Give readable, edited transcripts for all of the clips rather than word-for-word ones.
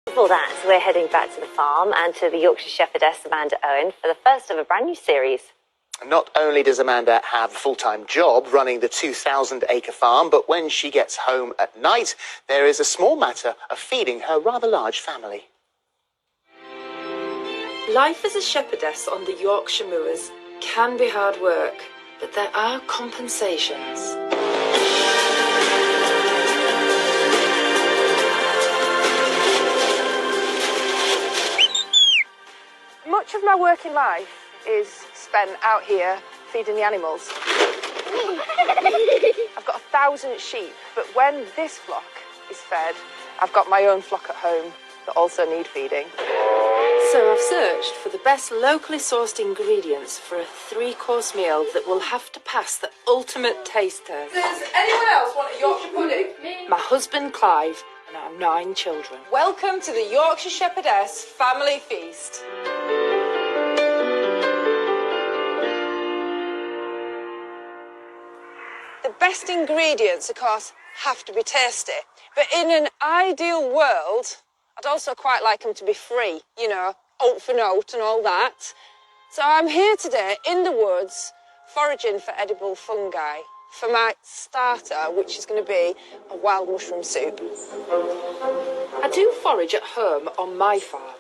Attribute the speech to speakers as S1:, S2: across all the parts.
S1: Before that, we're heading back to the farm and to the Yorkshire Shepherdess Amanda Owen for the first of a brand new series.
S2: Not only does Amanda have a full-time job running the 2,000-acre farm, but when she gets home at night, there is a small matter of feeding her rather large family.
S3: Life as a shepherdess on the Yorkshire moors can be hard work, but there are compensations.
S4: Much of my working life is spent out here feeding the animals. I've got 1,000 sheep, but when this flock is fed, I've got my own flock at home that also need feeding.
S3: So I've searched for the best locally sourced ingredients for a 3-course meal that will have to pass the ultimate taste test.
S4: Does anyone else want a Yorkshire pudding?
S3: My husband Clive and our 9 children.
S4: Welcome to the Yorkshire Shepherdess Family Feast. The best ingredients, of course, have to be tasty. But in an ideal world, I'd also quite like them to be free, you know, oat for note and all that. So I'm here today in the woods, foraging for edible fungi for my starter, which is going to be a wild mushroom soup.
S3: I do forage at home on my farm,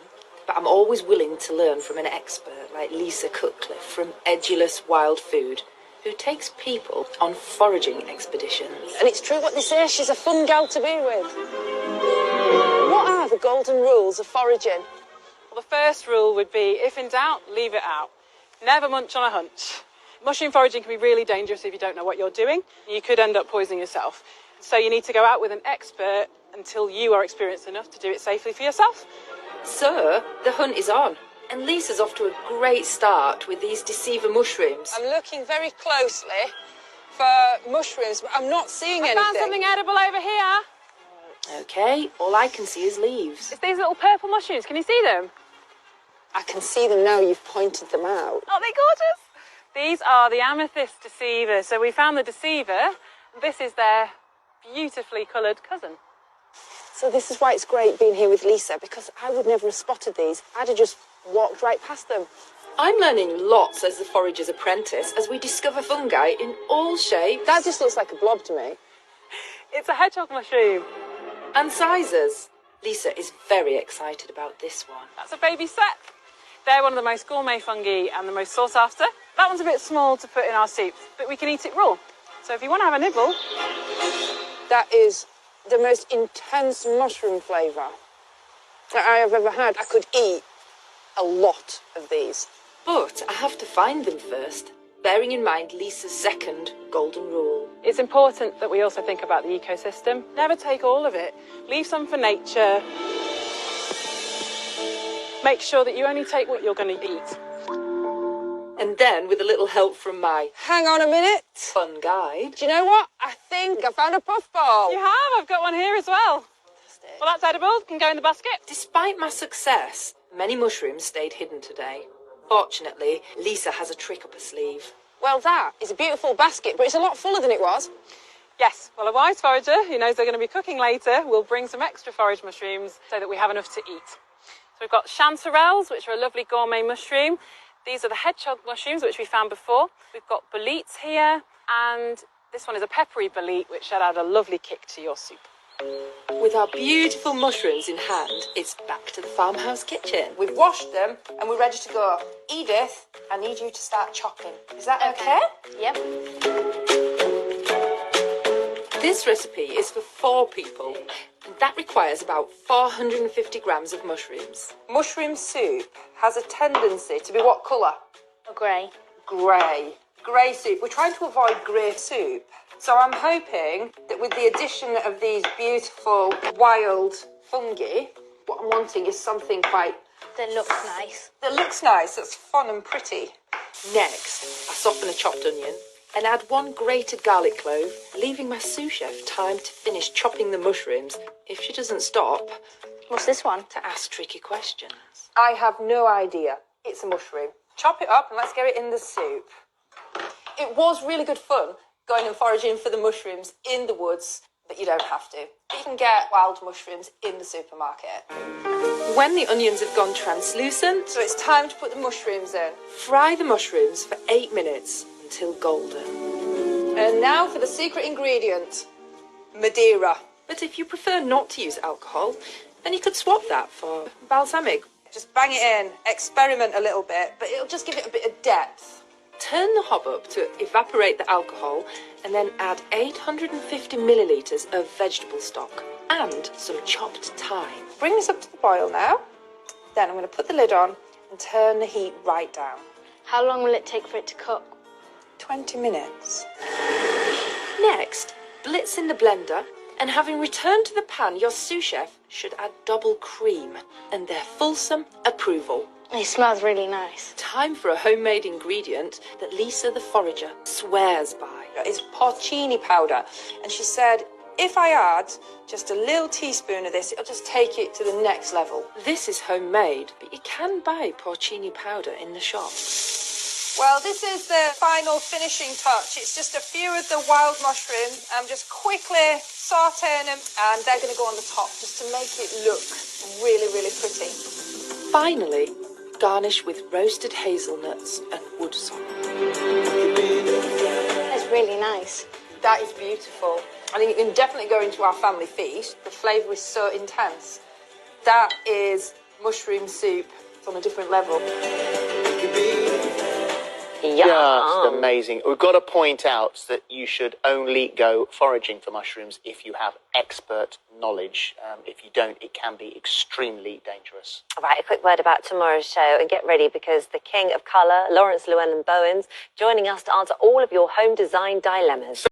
S3: but I'm always willing to learn from an expert like Lisa Cutcliffe from Edulous Wild Food, who takes people on foraging expeditions.
S4: And it's true what they say, she's a fun gal to be with. What are the golden rules of foraging?
S5: Well, the first rule would be, if in doubt, leave it out. Never munch on a hunch. Mushroom foraging can be really dangerous if you don't know what you're doing. You could end up poisoning yourself. So you need to go out with an expert until you are experienced enough to do it safely for yourself.
S3: So, the hunt is on. And Lisa's off to a great start with these deceiver mushrooms.
S4: I'm looking very closely for mushrooms, but I'm not seeing anything.
S5: I found something edible over here.
S3: OK, all I can see is leaves.
S5: It's these little purple mushrooms. Can you see them?
S4: I can see them now, you've pointed them out.
S5: Aren't they gorgeous? These are the amethyst deceiver. So we found the deceiver. This is their beautifully coloured cousin.
S4: So this is why it's great being here with Lisa, because I would never have spotted these. I'd have just walked right past them.
S3: I'm learning lots as the forager's apprentice as we discover fungi in all shapes.
S4: That just looks like a blob to me.
S5: It's a hedgehog mushroom.
S3: And sizes. Lisa is very excited about this one.
S5: That's a baby sep. They're one of the most gourmet fungi and the most sought after. That one's a bit small to put in our soup, but we can eat it raw. So if you want to have a nibble...
S4: That is the most intense mushroom flavour that I have ever had. I could eat a lot of these.
S3: But I have to find them first, bearing in mind Lisa's second golden rule.
S5: It's important that we also think about the ecosystem. Never take all of it. Leave some for nature. Make sure that you only take what you're going to eat.
S3: And then, with a little help from my...
S4: Hang on a minute.
S3: ...fun guide...
S4: Do you know what? I think I found a puffball.
S5: You have? I've got one here as well. Fantastic. Well, that's edible. Can go in the basket.
S3: Despite my success, many mushrooms stayed hidden today. Fortunately, Lisa has a trick up her sleeve.
S4: Well, that is a beautiful basket, but it's a lot fuller than it was.
S5: Yes, well, a wise forager who knows they're going to be cooking later will bring some extra forage mushrooms so that we have enough to eat. So we've got chanterelles, which are a lovely gourmet mushroom. These are the hedgehog mushrooms, which we found before. We've got boletes here, and this one is a peppery bolete, which should add a lovely kick to your soup.
S3: With our beautiful mushrooms in hand, it's back to the farmhouse kitchen.
S4: We've washed them, and we're ready to go. Edith, I need you to start chopping. Is that okay?
S1: Yep.
S3: This recipe is for 4 people, and that requires about 450 grams of mushrooms.
S4: Mushroom soup has a tendency to be what colour?
S1: Grey.
S4: Grey. Grey soup. We're trying to avoid grey soup. So I'm hoping that with the addition of these beautiful wild fungi, what I'm wanting is something quite...
S1: That looks nice.
S4: That looks nice, that's fun and pretty.
S3: Next, I soften a chopped onion and add 1 grated garlic clove, leaving my sous chef time to finish chopping the mushrooms if she doesn't stop.
S1: What's this one?
S3: To ask tricky questions.
S4: I have no idea. It's a mushroom. Chop it up and let's get it in the soup. It was really good fun going and foraging for the mushrooms in the woods but you don't have to. You can get wild mushrooms in the supermarket.
S3: When the onions have gone translucent,
S4: So it's time to put the mushrooms in.
S3: fry the mushrooms for 8 minutes until golden.
S4: And now for the secret ingredient, Madeira.
S3: But if you prefer not to use alcohol, then you could swap that for balsamic.
S4: Just bang it in, experiment a little bit, but it'll just give it a bit of depth.
S3: Turn the hob up to evaporate the alcohol and then add 850 millilitres of vegetable stock and some chopped thyme.
S4: Bring this up to the boil now. Then I'm going to put the lid on and turn the heat right down.
S6: How long will it take for it to cook?
S4: 20 minutes.
S3: Next, blitz in the blender, and having returned to the pan, your sous chef should add double cream and their fulsome approval.
S6: It smells really nice.
S3: Time for a homemade ingredient that Lisa the forager swears by.
S4: It's porcini powder. And she said, if I add just a little teaspoon of this, it'll just take it to the next level.
S3: This is homemade, but you can buy porcini powder in the shop.
S4: Well, this is the final finishing touch. It's just a few of the wild mushrooms. I'm just quickly sauteing them, and they're going to go on the top just to make it look really, really pretty.
S3: Finally, garnish with roasted hazelnuts and woodsock.
S6: It's really nice.
S4: That is beautiful. I think it can definitely go into our family feast. The flavour is so intense. That is mushroom soup. It's on a different level.
S2: Just amazing. We've got to point out that you should only go foraging for mushrooms if you have expert knowledge. If you don't, it can be extremely dangerous.
S1: All right, a quick word about tomorrow's show, and get ready because the king of colour, Lawrence Llewellyn Bowens, joining us to answer all of your home design dilemmas.